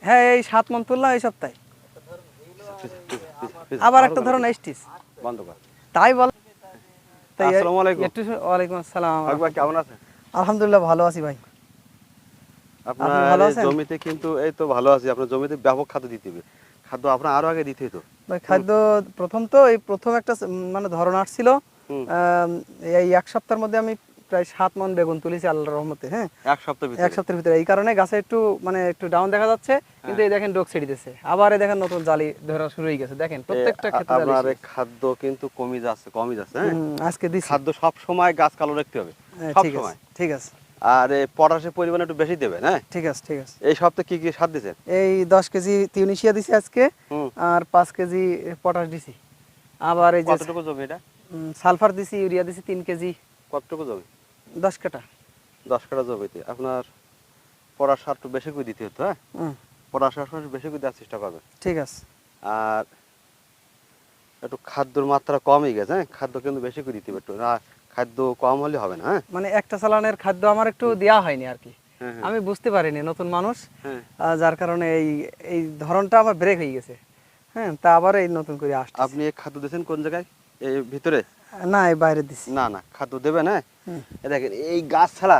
হ্যাঁ এই 7 মণ তুললাম এই সপ্তাহে। আবার একটা ধরুন স্টিচ বন্ধ কর। তাই বল। তাই আসসালামু আলাইকুম। একটু ওয়ালাইকুম আসসালাম। হক ভাই কেমন আছেন? আলহামদুলিল্লাহ ভালো আছি ভাই। আপনি আপনার ভালো এই আছেন? জমিতে কিন্তু এই তো ভালো আছি। আপনার জমিতে ব্যাপক খাদ্য দিতে হবে। খাদ্য আপনার আরো আগে দিতে হতো। ভাই খাদ্য প্রথম তো এই প্রথম একটা মানে ধরন আসছিল। হুম। এই এক সপ্তাহের মধ্যে আমি প্রায় 7 মণ বেগুন তুলেছি আল্লাহর রহমতে। হ্যাঁ এক সপ্তাহ এক ভিতরে। সপ্তাহের ভিতরে এই কারণে গাছে একটু মানে একটু ডাউন দেখা যাচ্ছে, কিন্তু এই দেখেন ডোক ছেড়ে আবার এই দেখেন নতুন জালি ধরা শুরু হয়ে গেছে। দেখেন প্রত্যেকটা ক্ষেত্রে জালি আপনার এসে এই গেছে। খাদ্য কিন্তু কমই যাচ্ছে, হ্যাঁ? আজকে দিছি। খাদ্য সব সময় গাছ কালো রাখতে হবে। সব ঠিক আছে সময়। ঠিক আছে আর এই পটাশের পরিমাণ একটু বেশি দেবেন, হ্যাঁ? ঠিক আছে ঠিক আছে। এই সপ্তাহে কি সার দিয়েছেন? এই 10 কেজি তিউনিশিয়া দিছি আজকে, হুম। আর 5 কেজি পটাশ দিছি। আবার এই যে কতটুকু জমি এটা? সালফার দিছি, ইউরিয়া দিছি 3 কেজি। কতটুকু জমি? 10 কাঠা। 10 কাঠা জমিতে আপনার পটাশ সার একটু বেশি করে দিতে হতো, হ্যাঁ? হুম, পটাশ সার বেশি করে দেওয়ার চেষ্টা করবেন। ঠিক আছে। আর একটু খাদ্যর মাত্রা কমই গেছে, হ্যাঁ? খাদ্য কিন্তু বেশি করে দিতে হবে একটু। না খাদ্য কম হলে হবে না, হ্যাঁ? মানে একটা চালানের খাদ্য আমার একটু দেওয়া হয়নি আর কি। হ্যাঁ, হ্যাঁ। আমি বুঝতে পারিনি নতুন মানুষ, হ্যাঁ। যার কারণে এই এই ধরনটা আমার ব্রেক হয়ে গেছে। হ্যাঁ তা আবার এই নতুন করে আসছে। আপনি এই খাদ্য দিয়েছেন কোন জায়গায়? এই ভিতরে? না এই বাইরে দিছি। না না খাদ্য দেবেন, হ্যাঁ? হুম, এই দেখেন এই গাছ ছাড়া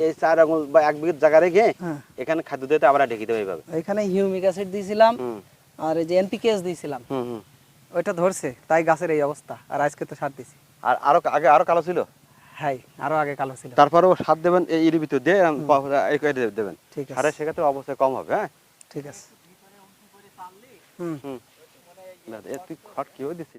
এই 4 আঙুল বা 1 বিঘা জায়গা রেখে হ্যাঁ এখানে খাদ্য দিতে আবার ঢেকে দেবে এইভাবে। এখানে হিউমিক অ্যাসিড দিয়েছিলাম, হুম আর এই যে এনপিকেএস দিয়েছিলাম, হুম হুম। ওইটা ধরছে তাই গাছের এই অবস্থা। আর আজকে তো সার দিছি। আর আরো আগে আরো কালো ছিল। হ্যাঁ আরো আগে কালো ছিল। তারপরেও সার দেবেন এই এর ভিতর দিয়ে দেবেন। ঠিক আছে সারের সেক্ষেত্রে অবশ্যই কম হবে, হ্যাঁ? ঠিক আছে। হুম হুম। তুই খড় কিও দিছিস?